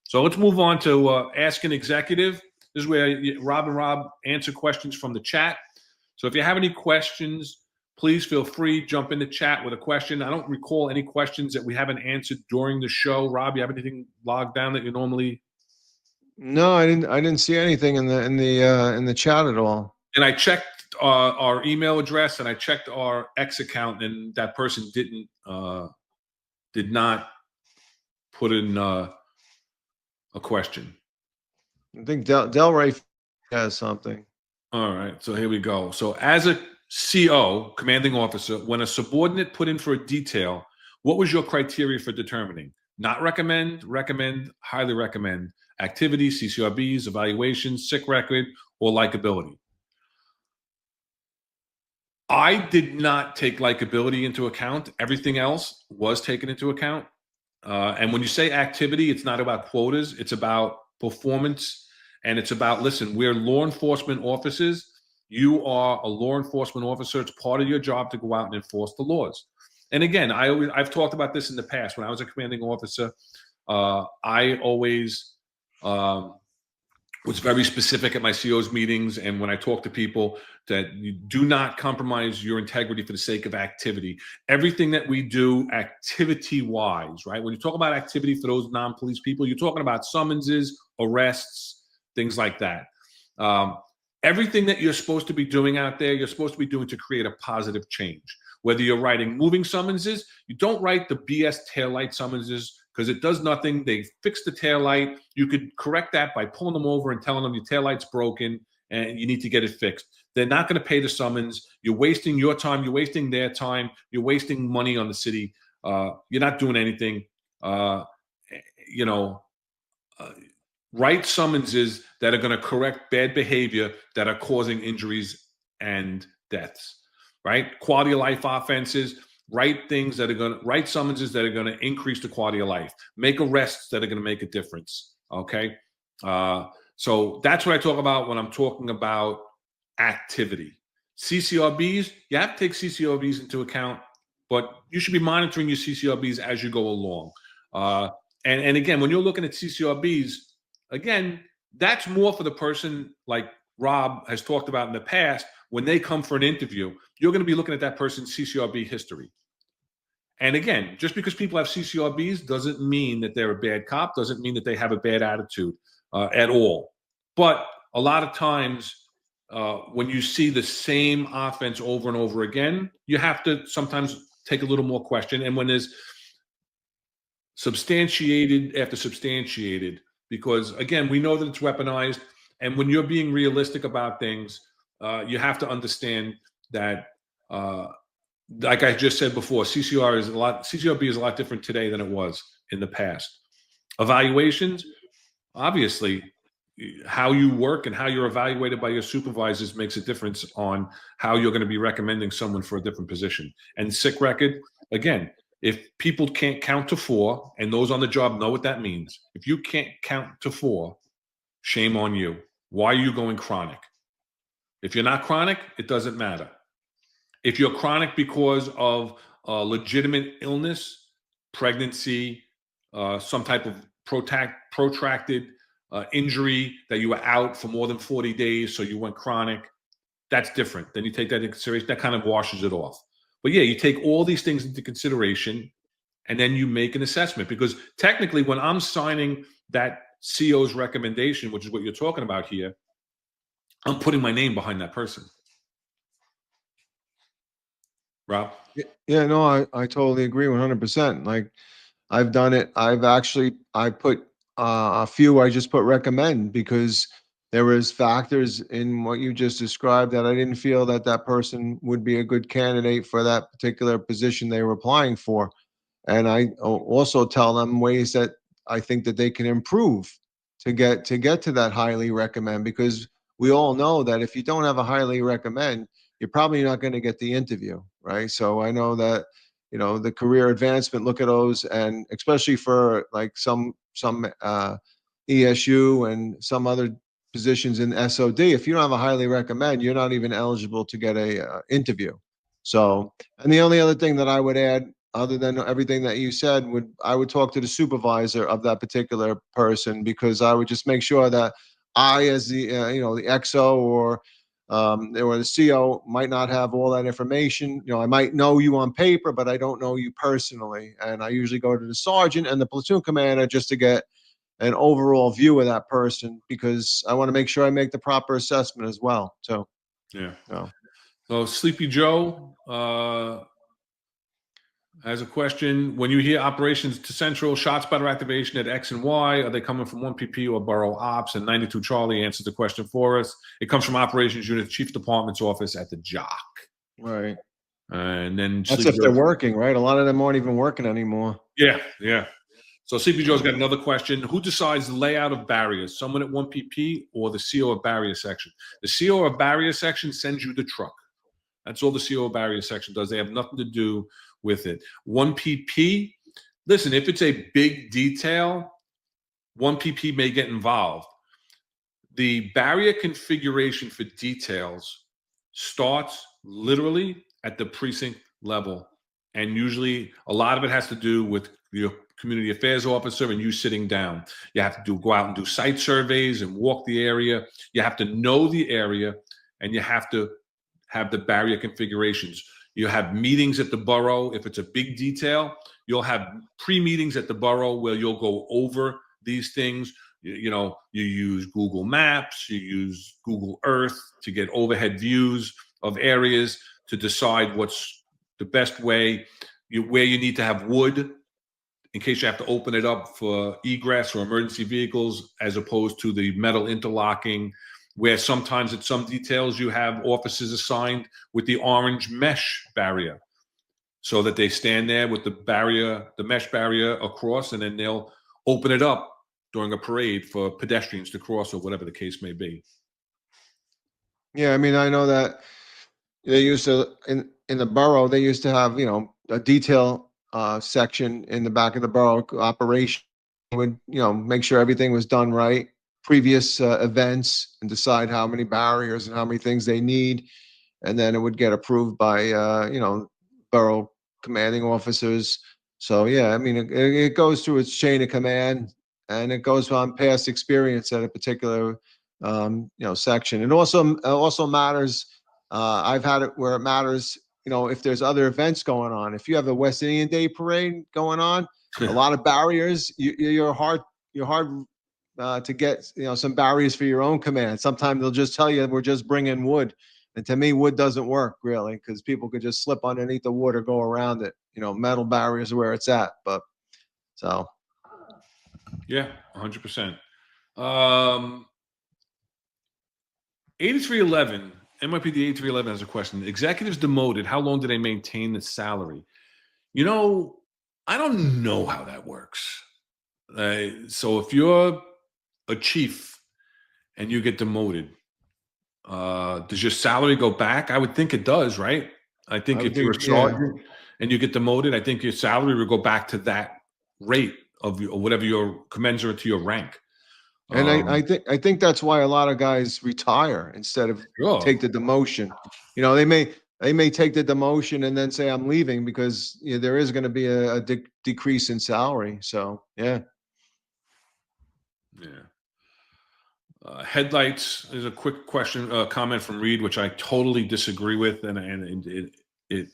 So let's move on to Ask an Executive. This is where Rob and Rob answer questions from the chat. So if you have any questions, please feel free, jump in the chat with a question. I don't recall any questions that we haven't answered during the show. Rob, you have anything logged down that you normally? No, I didn't see anything in the chat at all. And I checked our email address and I checked our X account, and that person did not put in a question. I think Delray has something. All right, so here we go. So as a CO, commanding officer, when a subordinate put in for a detail, what was your criteria for determining? Not recommend, recommend, highly recommend, activity, CCRBs, evaluations, sick record, or likability? I did not take likability into account. Everything else was taken into account. And when you say activity, it's not about quotas. It's about performance. And it's about, listen, we're law enforcement officers. You are a law enforcement officer. It's part of your job to go out and enforce the laws. And again, I've talked about this in the past. When I was a commanding officer, I always was very specific at my CO's meetings. And when I talk to people, that you do not compromise your integrity for the sake of activity. Everything that we do activity-wise, right? When you talk about activity for those non-police people, you're talking about summonses, arrests, things like that. Everything that you're supposed to be doing out there, you're supposed to be doing to create a positive change. Whether you're writing moving summonses, you don't write the BS taillight summonses because it does nothing. They fix the taillight. You could correct that by pulling them over and telling them your taillight's broken and you need to get it fixed. They're not going to pay the summons. You're wasting your time. You're wasting their time. You're wasting money on the city. You're not doing anything. Write summonses that are going to correct bad behavior that are causing injuries and deaths. Right? Quality of life offenses. Write things that are going to write summonses that are going to increase the quality of life. Make arrests that are going to make a difference. Okay. So that's what I talk about when I'm talking about activity. CCRBs, you have to take CCRBs into account, but you should be monitoring your CCRBs as you go along. And again, when you're looking at CCRBs, again, that's more for the person like Rob has talked about in the past. When they come for an interview, you're going to be looking at that person's CCRB history. And again, just because people have CCRBs doesn't mean that they're a bad cop, doesn't mean that they have a bad attitude at all. But a lot of times when you see the same offense over and over again, you have to sometimes take a little more question. And when there's substantiated after substantiated, because again, we know that it's weaponized. And when you're being realistic about things, you have to understand that, like I just said before, CCRB is a lot different today than it was in the past. Evaluations, obviously, how you work and how you're evaluated by your supervisors makes a difference on how you're going to be recommending someone for a different position. And sick record, again, if people can't count to 4, and those on the job know what that means, if you can't count to 4, shame on you. Why are you going chronic? If you're not chronic, it doesn't matter. If you're chronic because of legitimate illness, pregnancy, some type of protracted injury that you were out for more than 40 days, so you went chronic, that's different. Then you take that into consideration. That kind of washes it off. But yeah, you take all these things into consideration, and then you make an assessment. Because technically, when I'm signing that CO's recommendation, which is what you're talking about here, I'm putting my name behind that person. Rob? Yeah, no, I totally agree 100%. Like, I've done it. I put a few, I just put recommend because there was factors in what you just described that I didn't feel that that person would be a good candidate for that particular position they were applying for. And I also tell them ways that I think that they can improve to get to that highly recommend, because we all know that if you don't have a highly recommend, you're probably not going to get the interview, right? So I know that, the career advancement, look at those, and especially for like some ESU and some other positions in SOD, if you don't have a highly recommend, you're not even eligible to get a interview. So, and the only other thing that I would add other than everything that you said, I would talk to the supervisor of that particular person, because I would just make sure that I, as the the XO or the CO, might not have all that information. I might know you on paper, but I don't know you personally. And I usually go to the sergeant and the platoon commander just to get an overall view of that person, because I want to make sure I make the proper assessment as well. So, Yeah. no. So Sleepy Joe has a question. When you hear operations to central, shot spotter activation at X and Y, are they coming from 1PP or borough ops? And 92 Charlie answers the question for us. It comes from operations unit, chief department's office at the Jock. Right. And then That's Sleepy if they're Joe, working, right? A lot of them aren't even working anymore. yeah. So Sleepy Joe's got another question. Who decides the layout of barriers? Someone at 1PP or the CO of barrier section? The CO of barrier section sends you the truck. That's all the CO of barrier section does. They have nothing to do with it. 1PP, listen, if it's a big detail, 1PP may get involved. The barrier configuration for details starts literally at the precinct level. And usually a lot of it has to do with your community affairs officer and you sitting down. You have to go out and do site surveys and walk the area. You have to know the area, and you have to have the barrier configurations. You have meetings at the borough. If it's a big detail, you'll have pre-meetings at the borough where you'll go over these things. You use Google Maps, you use Google Earth to get overhead views of areas to decide what's the best way, where you need to have wood in case you have to open it up for egress or emergency vehicles, as opposed to the metal interlocking, where sometimes at some details you have officers assigned with the orange mesh barrier so that they stand there with the mesh barrier across, and then they'll open it up during a parade for pedestrians to cross or whatever the case may be. Yeah, I mean, I know that they used to, in the borough, they used to have, a detail section in the back of the borough operation. Would, make sure everything was done right, previous events, and decide how many barriers and how many things they need. And then it would get approved by, borough commanding officers. So, yeah, I mean, it goes through its chain of command, and it goes on past experience at a particular, section. It also matters. I've had it where it matters, if there's other events going on. If you have a West Indian Day parade going on, a lot of barriers, you're hard to get, some barriers for your own command. Sometimes they'll just tell you, we're just bringing wood. And to me, wood doesn't work really, because people could just slip underneath the wood or go around it. Metal barriers are where it's at. But so. Yeah, 100%. 8311, NYPD 8311 has a question. Executives demoted, how long do they maintain the salary? I don't know how that works. So if you're a chief and you get demoted, does your salary go back? I would think it does, right? I think if you're a sergeant and you get demoted, I think your salary will go back to that rate of whatever your commensurate to your rank. And I think that's why a lot of guys retire instead of take the demotion. They may take the demotion and then say, I'm leaving, because there is going to be a decrease in salary. So, yeah. Yeah. Headlights is a quick comment from Reed, which I totally disagree with, and it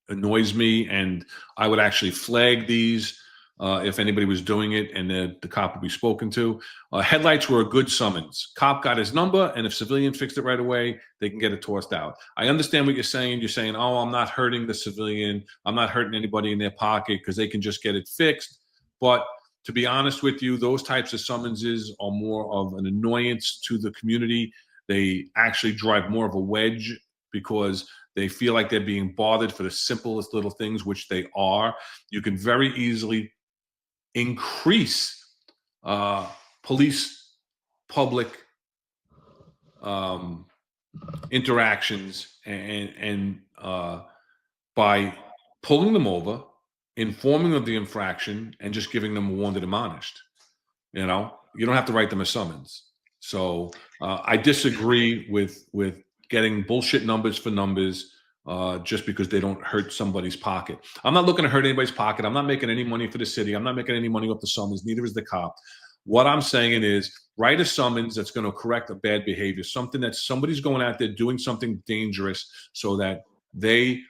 annoys me. And I would actually flag these if anybody was doing it, and the cop would be spoken to. Headlights were a good summons. Cop got his number, and if civilian fixed it right away, they can get it tossed out. I understand what you're saying. You're saying, oh, I'm not hurting the civilian. I'm not hurting anybody in their pocket because they can just get it fixed. But to be honest with you, those types of summonses are more of an annoyance to the community. They actually drive more of a wedge because they feel like they're being bothered for the simplest little things, which they are. You can very easily increase police-public interactions and by pulling them over, informing of the infraction, and just giving them a warned and admonished. You don't have to write them a summons. So I disagree with getting bullshit numbers for numbers. just because they don't hurt somebody's pocket. I'm not looking to hurt anybody's pocket. I'm not making any money for the city. I'm not making any money off the summons. Neither is the cop. What I'm saying is write a summons that's going to correct a bad behavior, something that somebody's going out there doing something dangerous so that they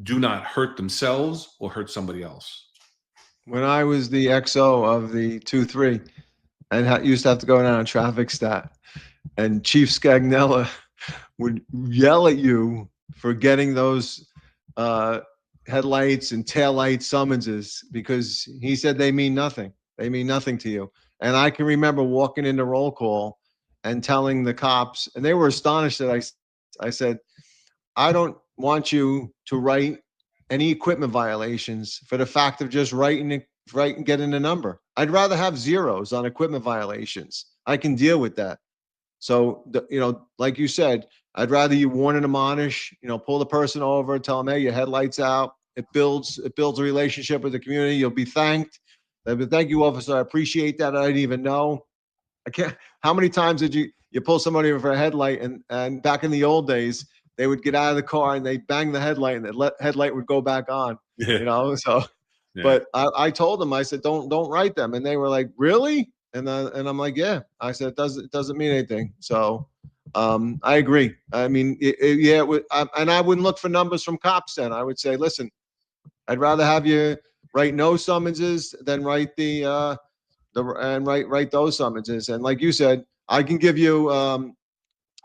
do not hurt themselves or hurt somebody else. When I was the XO of the 2-3 and used to have to go down on traffic stat, and Chief Scagnella would yell at you for getting those headlights and taillight summonses because he said they mean nothing. They mean nothing to you. And I can remember walking into roll call and telling the cops, and they were astonished that I said, I don't want you to write any equipment violations for the fact of just writing and getting a number. I'd rather have zeros on equipment violations. I can deal with that. So, like you said, I'd rather you warn and admonish, pull the person over, tell them, hey, your headlight's out. It builds a relationship with the community. You'll be thanked. Thank you, officer. I appreciate that. I didn't even know. How many times did you pull somebody over for a headlight and back in the old days, they would get out of the car and they bang the headlight and the headlight would go back on, so, yeah. But I told them, I said, don't write them. And they were like, really? And I'm like, yeah. I said, it doesn't mean anything. So I agree. I mean, and I wouldn't look for numbers from cops then. I would say, listen, I'd rather have you write no summonses than write write those summonses. And like you said, I can give you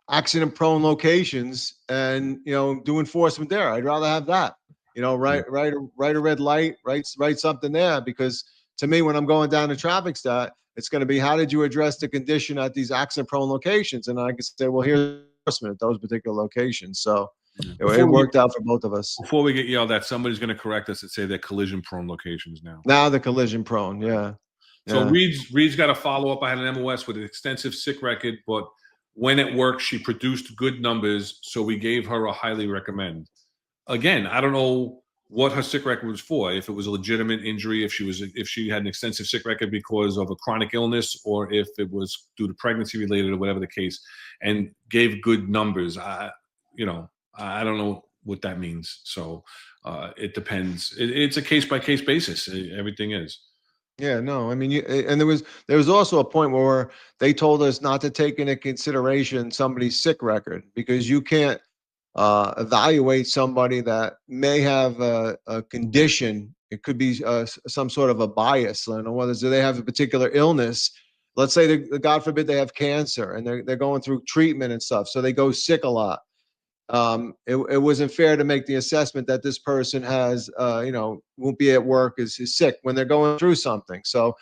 accident prone locations and do enforcement there. I'd rather have that. Write a red light, write something there, because to me, when I'm going down the traffic stat, it's going to be, how did you address the condition at these accident prone locations? And I can say, well, here's enforcement at those particular locations. So it worked out for both of us. Before we get yelled at, somebody's going to correct us and say they're collision prone locations now. Now they're collision prone. Yeah. So Reed's got a follow up. I had an MOS with an extensive sick record, but when at work, she produced good numbers. So we gave her a highly recommend. Again, I don't know what her sick record was for. If it was a legitimate injury, if she had an extensive sick record because of a chronic illness, or if it was due to pregnancy related or whatever the case, and gave good numbers. I don't know what that means. So it depends. It's a case by case basis. Everything is. Yeah, no, I mean, and there was also a point where they told us not to take into consideration somebody's sick record, because you can't evaluate somebody that may have a condition. It could be some sort of a bias. I don't know whether they have a particular illness. Let's say, God forbid, they have cancer and they're going through treatment and stuff, so they go sick a lot. It wasn't fair to make the assessment that this person has, won't be at work, is sick when they're going through something. So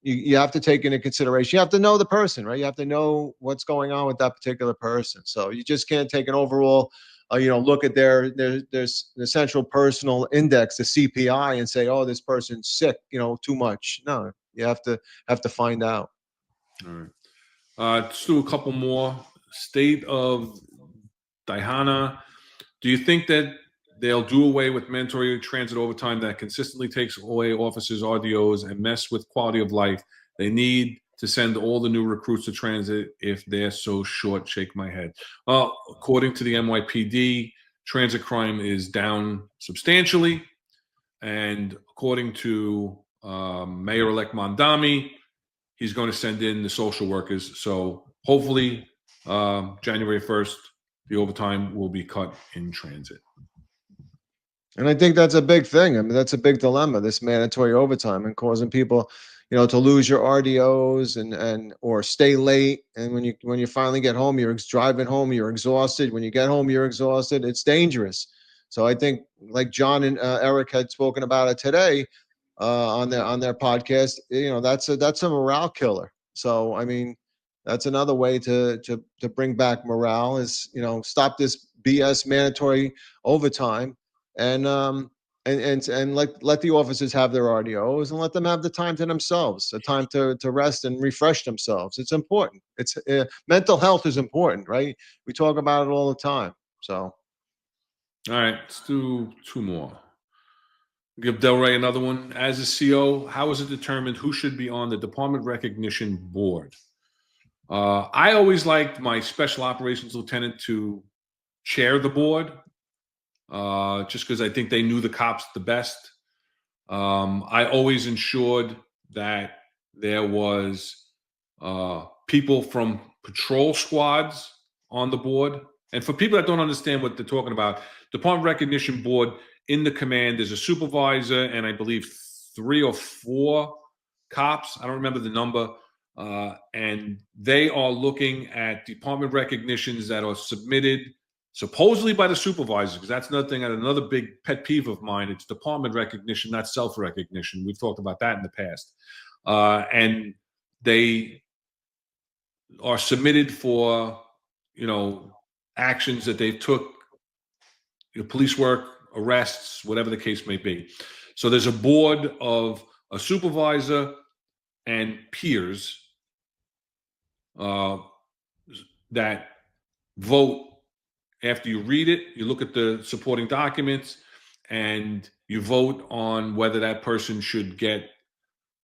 you have to take into consideration. You have to know the person, right? You have to know what's going on with that particular person. So you just can't take an overall, look at their central personal index, the CPI, and say, oh, this person's sick, too much. No, you have to find out. All right. Let's do a couple more. State of Dihana, do you think that they'll do away with mandatory transit overtime that consistently takes away officers' RDOs and mess with quality of life? They need to send all the new recruits to transit if they're so short. Shake my head. Well, according to the NYPD, transit crime is down substantially. And according to Mayor-elect Mondami, he's going to send in the social workers. So hopefully January 1st, the overtime will be cut in transit. And I think that's a big thing. I mean, that's a big dilemma, this mandatory overtime, and causing people, to lose your RDOs and or stay late. And when you finally get home, you're driving home, you're exhausted. When you get home, you're exhausted. It's dangerous. So I think, like John and Eric had spoken about it today on their podcast, that's a morale killer. So I mean, that's another way to bring back morale is, stop this BS mandatory overtime and let the officers have their RDOs and let them have the time to themselves, the time to rest and refresh themselves. It's important. It's mental health is important, right? We talk about it all the time. So, all right, let's do two more. Give Delray another one. As a CO, how is it determined who should be on the Department Recognition Board? I always liked my Special Operations Lieutenant to chair the board. just because I think they knew the cops the best. I always ensured that there was people from patrol squads on the board. And for people that don't understand what they're talking about, Department Recognition Board in the command, there's a supervisor and I believe 3 or 4 cops. I don't remember the number. And they are looking at department recognitions that are submitted supposedly by the supervisors, because that's another big pet peeve of mine. It's department recognition, not self-recognition. We've talked about that in the past. And they are submitted for, actions that they took, police work, arrests, whatever the case may be. So there's a board of a supervisor and peers that vote. After you read it, you look at the supporting documents and you vote on whether that person should get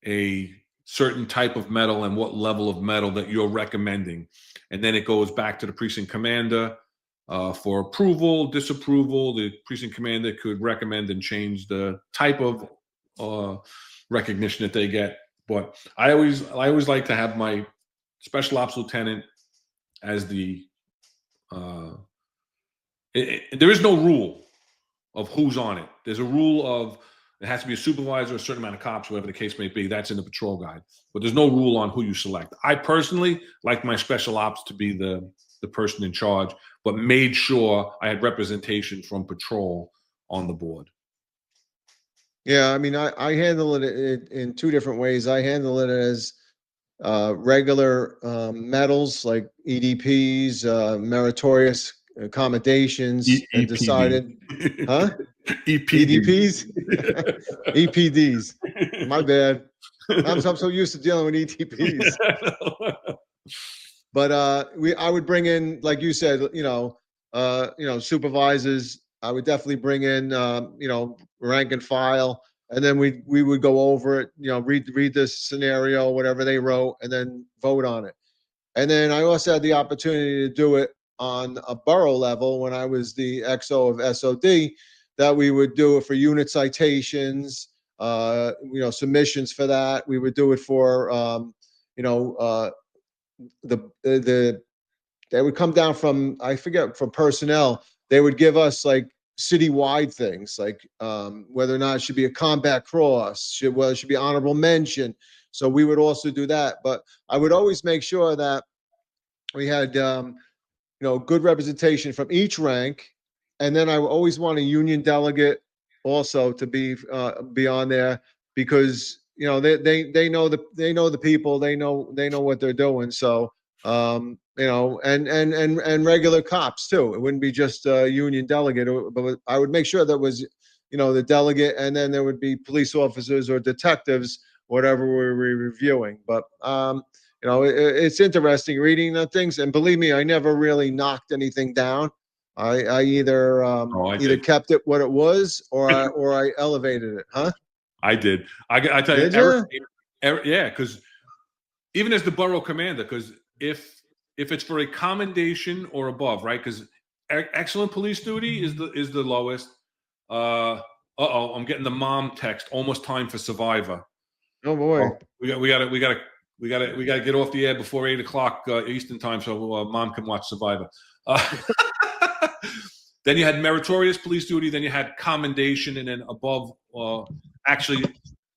a certain type of medal and what level of medal that you're recommending. And then it goes back to the precinct commander for approval, disapproval. The precinct commander could recommend and change the type of recognition that they get. But I always like to have my special ops lieutenant as the there is no rule of who's on it. There's a rule of it has to be a supervisor, a certain amount of cops, whatever the case may be. That's in the patrol guide. But there's no rule on who you select. I personally like my special ops to be the person in charge, but made sure I had representation from patrol on the board. Yeah, I mean, I handle it in 2 different ways. I handle it as regular medals like EDPs, meritorious accommodations, and decided, huh? EDPs, EPDs. My bad. I'm so used to dealing with ETPs. But I would bring in, like you said, supervisors. I would definitely bring in, rank and file, and then we would go over it. Read this scenario, whatever they wrote, and then vote on it. And then I also had the opportunity to do it on a borough level when I was the XO of SOD, that we would do it for unit citations, submissions for that. We would do it for, they would come down from, I forget, from personnel. They would give us like citywide things, like whether or not it should be a combat cross, whether it should be honorable mention. So we would also do that. But I would always make sure that we had, good representation from each rank. And then I always want a union delegate also to be on there, because they know the people, they know what they're doing. So and regular cops too. It wouldn't be just a union delegate, but I would make sure that was the delegate, and then there would be police officers or detectives, whatever we're reviewing. But it's interesting reading the things, and believe me, I never really knocked anything down. I either either kept it what it was, or I elevated it. Huh? I did. I tell you, Eric, yeah, because even as the borough commander, because if it's for a commendation or above, right? Because excellent police duty is the lowest. I'm getting the mom text. Almost time for Survivor. Oh boy, we got to get off the air before 8 o'clock Eastern time, so mom can watch Survivor. Then you had meritorious police duty, then you had commendation, and then above,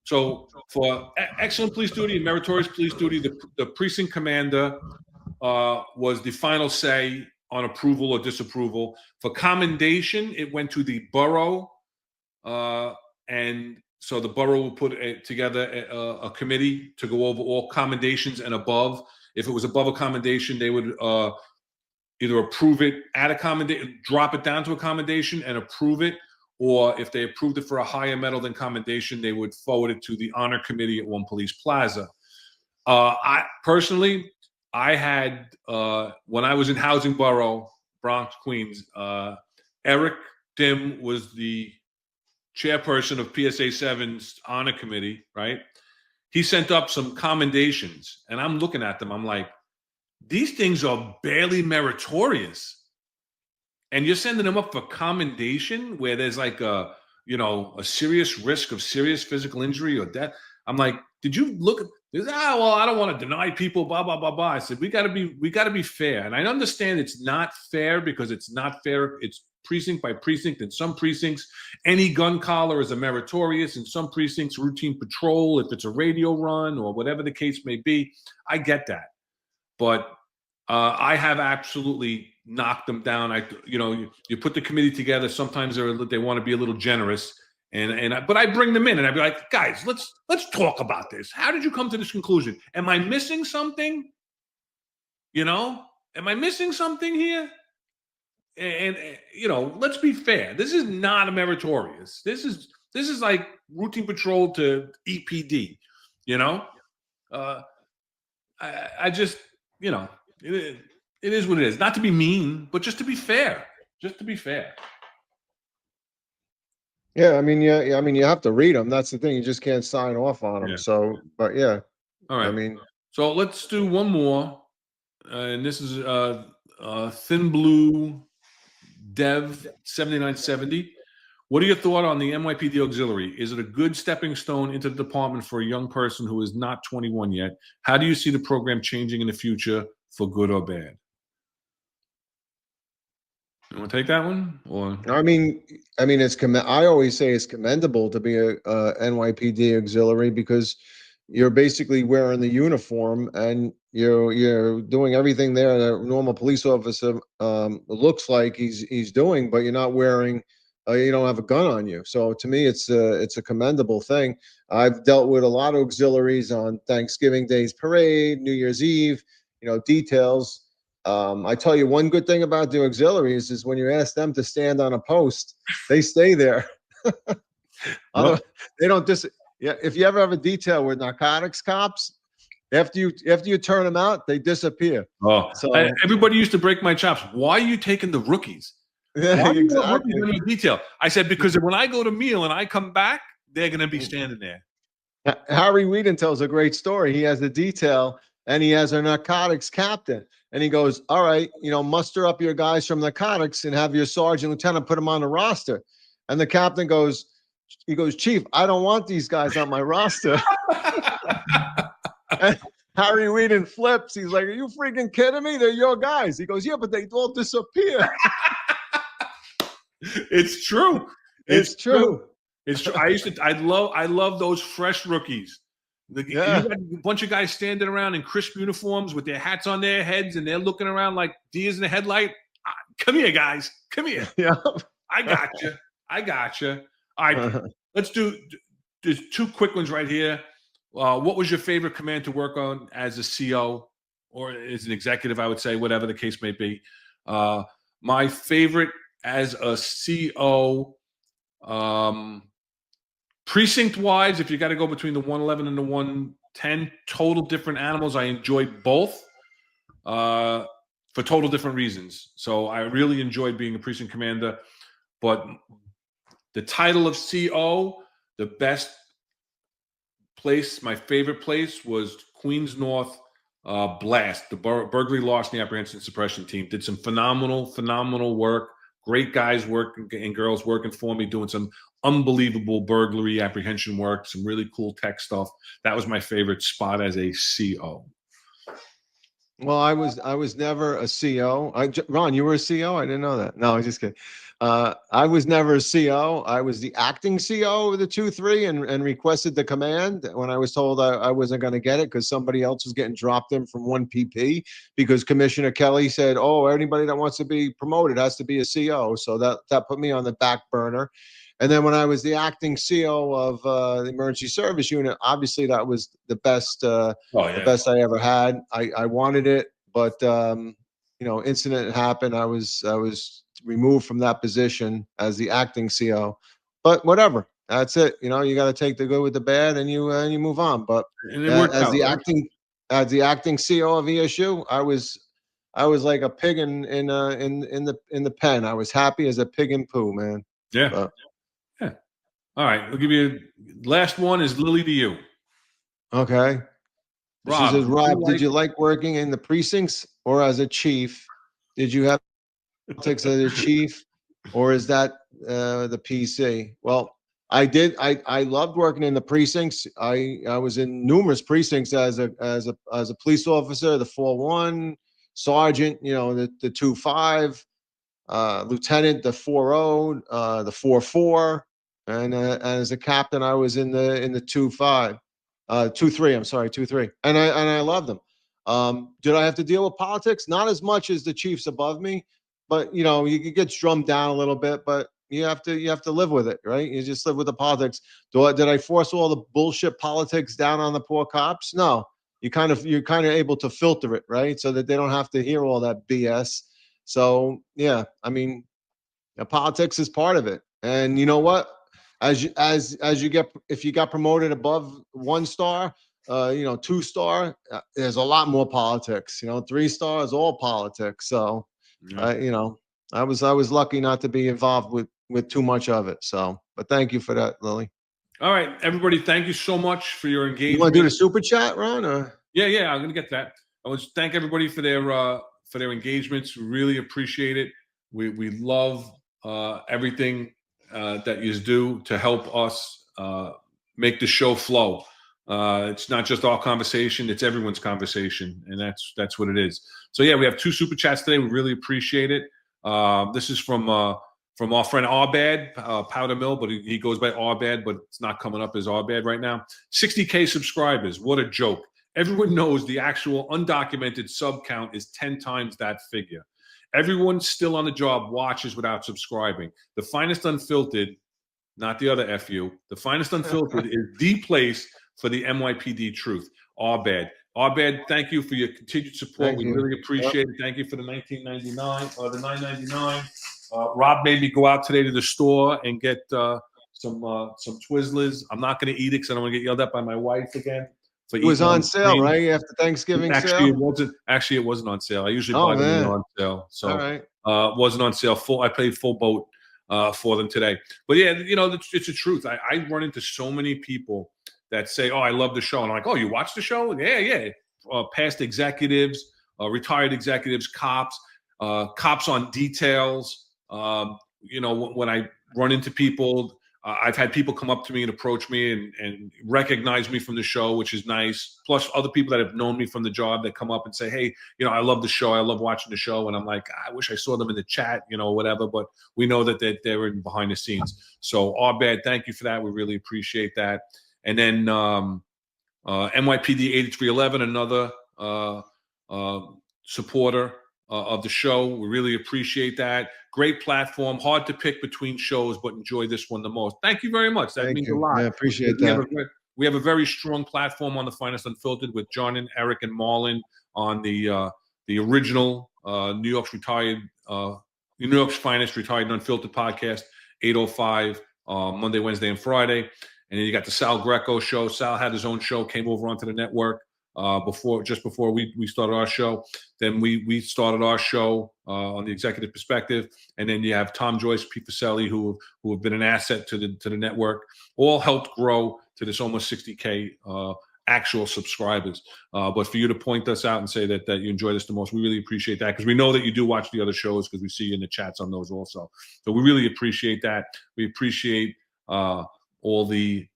so for excellent police duty and meritorious police duty, the precinct commander was the final say on approval or disapproval. For commendation, it went to the borough, and so the borough will put together a committee to go over all commendations and above. If it was above a commendation, they would either approve it at a commendation, drop it down to a commendation and approve it, or if they approved it for a higher medal than commendation, they would forward it to the honor committee at One Police Plaza. I personally, had when I was in Housing Borough, Bronx, Queens, Eric Dim was the chairperson of PSA 7's honor committee, right? He sent up some commendations, and I'm looking at them. I'm like, these things are barely meritorious. and you're sending them up for commendation where there's like a serious risk of serious physical injury or death. I'm like, did you look at this? Well, I don't want to deny people, blah, blah, blah, blah. I said, we gotta be fair. And I understand it's not fair because it's not fair. It's precinct by precinct. In some precincts, any gun collar is a meritorious. In some precincts, routine patrol, if it's a radio run or whatever the case may be. I get that. But I have absolutely knocked them down. You put the committee together. Sometimes they want to be a little generous, but I bring them in and I'd be like, guys, let's talk about this. How did you come to this conclusion? Am I missing something? Am I missing something here? And let's be fair. This is not a meritorious. This is like routine patrol to EPD. I just it is what it is. Not to be mean, but just to be fair. Yeah, I mean, you have to read them. That's the thing. You just can't sign off on them. Yeah. So, but yeah. All right. I mean, so let's do one more, and this is Thin Blue Dev 7970. What are your thoughts on the NYPD auxiliary? Is it a good stepping stone into the department for a young person who is not 21 yet? How do you see the program changing in the future, for good or bad? You want to take that one? Or I mean, I always say it's commendable to be a NYPD auxiliary because you're basically wearing the uniform and you're doing everything there that a normal police officer looks like he's doing, but you're not wearing. You don't have a gun on you. So to me, it's a commendable thing. I've dealt with a lot of auxiliaries on Thanksgiving Day's parade, New Year's Eve, details. I tell you one good thing about the auxiliaries is when you ask them to stand on a post, they stay there. They don't yeah. If you ever have a detail with narcotics cops, after you turn them out, they disappear. Oh, so everybody used to break my chops. Why are you taking the rookies? Yeah, exactly. Detail. I said, because when I go to meal and I come back, they're going to be standing there. Harry Whedon tells a great story. He has the detail and he has a narcotics captain. And he goes, all right, muster up your guys from narcotics and have your sergeant lieutenant put them on the roster. And the captain goes, Chief, I don't want these guys on my roster. And Harry Whedon flips. He's like, are you freaking kidding me? They're your guys. He goes, yeah, but they all disappear. It's true. It's true. It's true. I love those fresh rookies. You got a bunch of guys standing around in crisp uniforms with their hats on their heads, and they're looking around like deers in the headlight. Come here, guys. Come here. Yeah. I got you. All right. Let's do there's two quick ones right here. What was your favorite command to work on as a CO or as an executive, I would say, whatever the case may be? My favorite as a CO, precinct-wise, if you got to go between the 111 and the 110, total different animals. I enjoyed both for total different reasons. So I really enjoyed being a precinct commander. But the title of CO, the best place, my favorite place was Queens North Blast, the burglary, larceny, apprehension, suppression team. Did some phenomenal work. Great guys working and girls working for me, doing some unbelievable burglary apprehension work, some really cool tech stuff. That was my favorite spot as a CO. Well, I was never a CO. Ron, you were a CO? I didn't know that. No, I'm just kidding. I was never a CO. I was the acting CO of the 2-3 and requested the command when I was told I wasn't going to get it because somebody else was getting dropped in from 1 PP because Commissioner Kelly said, oh, anybody that wants to be promoted has to be a CO. So that put me on the back burner. And then when I was the acting CO of the emergency service unit, obviously that was the best, the best I ever had. I wanted it, but incident happened. I was removed from that position as the acting CO. But whatever, that's it. You got to take the good with the bad, and you move on. But as the acting CO of ESU, I was like a pig in the pen. I was happy as a pig in poo, man. Yeah. Yeah. All right. We'll give you last one is Lily to you. Okay. Rob, she says, Rob, did you like working in the precincts or as a chief? Did you have politics of the chief, or is that the PC? Well, I loved working in the precincts. I was in numerous precincts as a police officer, the 4-1, sergeant, the 2-5, lieutenant, the 4-0, the 4-4, and as a captain, I was in the 2-5, 2-3. I'm sorry, 2-3, and I loved them. Did I have to deal with politics? Not as much as the chiefs above me, but you get drummed down a little bit, but you have to live with it, right? You just live with the politics. Did I force all the bullshit politics down on the poor cops? No. You're kind of able to filter it, right? So that they don't have to hear all that BS. So yeah, I mean, politics is part of it. And you know what? As you get, if you got promoted above 1 star, 2 star, there's a lot more politics. 3 stars, all politics. So, I was lucky not to be involved with too much of it. So, but thank you for that, Lily. All right, everybody, thank you so much for your engagement. You want to do the super chat, Ron? Or? Yeah, I'm gonna get that. I want to thank everybody for their engagements. Really appreciate it. We love everything that you do to help us make the show flow. It's not just our conversation; it's everyone's conversation, and that's what it is. So yeah, we have 2 super chats today. We really appreciate it. This is from our friend Arbad, Powder Mill, but he goes by Arbad, but it's not coming up as Arbad right now. 60K subscribers. What a joke. Everyone knows the actual undocumented sub count is 10 times that figure. Everyone still on the job watches without subscribing. The Finest Unfiltered, not the other FU, the Finest Unfiltered is the place for the NYPD truth. Arbad, thank you for your continued support. We really appreciate it. Thank you for the $19.99 or the $9.99. Rob made me go out today to the store and get some Twizzlers. I'm not going to eat it because I don't want to get yelled at by my wife again. It was on sale, right? After Thanksgiving sale? It wasn't on sale. I usually buy them on sale. So it wasn't on sale. I paid full boat for them today. But yeah, it's the truth. I run into so many people that say, "Oh, I love the show." And I'm like, "Oh, you watch the show?" Yeah. Past executives, retired executives, cops on details. When I run into people, I've had people come up to me and approach me and recognize me from the show, which is nice. Plus other people that have known me from the job that come up and say, "Hey, I love the show. I love watching the show." And I'm like, I wish I saw them in the chat, whatever. But we know that they're in behind the scenes. So Arbad, thank you for that. We really appreciate that. And then NYPD 8311, another supporter of the show. We really appreciate that. Great platform. Hard to pick between shows, but enjoy this one the most. Thank you very much. That means a lot. I appreciate that. We have a very strong platform on the Finest Unfiltered with John and Eric and Marlon on the original New York's Finest Retired and Unfiltered podcast, 8:05 Monday, Wednesday, and Friday. And then you got the Sal Greco show. Sal had his own show, came over onto the network just before we started our show. Then we started our show on the Executive Perspective. And then you have Tom Joyce, Pete Pacelli, who have been an asset to the network, all helped grow to this almost 60K actual subscribers. But for you to point us out and say that you enjoy this the most, we really appreciate that, because we know that you do watch the other shows because we see you in the chats on those also. So we really appreciate that. We appreciate all the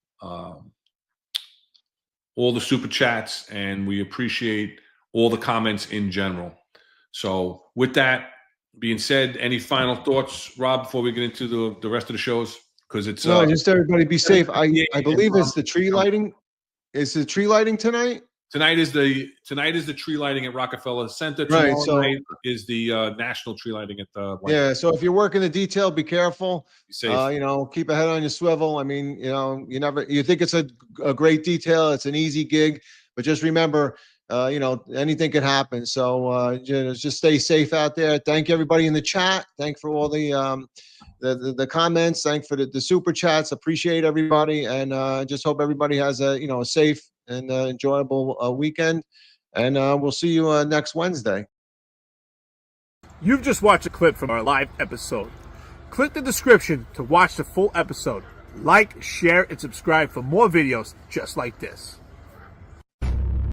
super chats, and we appreciate all the comments in general. So with that being said, any final thoughts, Rob, before we get into the rest of the shows? Because it's just everybody be safe. I believe it's the tree lighting. Is the tree lighting tonight? Tonight is the tree lighting at Rockefeller Center. Tomorrow night is the national tree lighting at the White House. So if you're working the detail, be careful. Be safe. Keep a head on your swivel. I mean, you think it's a great detail, it's an easy gig, but just remember, anything can happen. So just stay safe out there. Thank everybody in the chat. Thank for all the comments. Thank for the super chats. Appreciate everybody, and just hope everybody has a safe and enjoyable weekend. And we'll see you next Wednesday. You've just watched a clip from our live episode. Click the description to watch the full episode. Like, share, and subscribe for more videos just like this.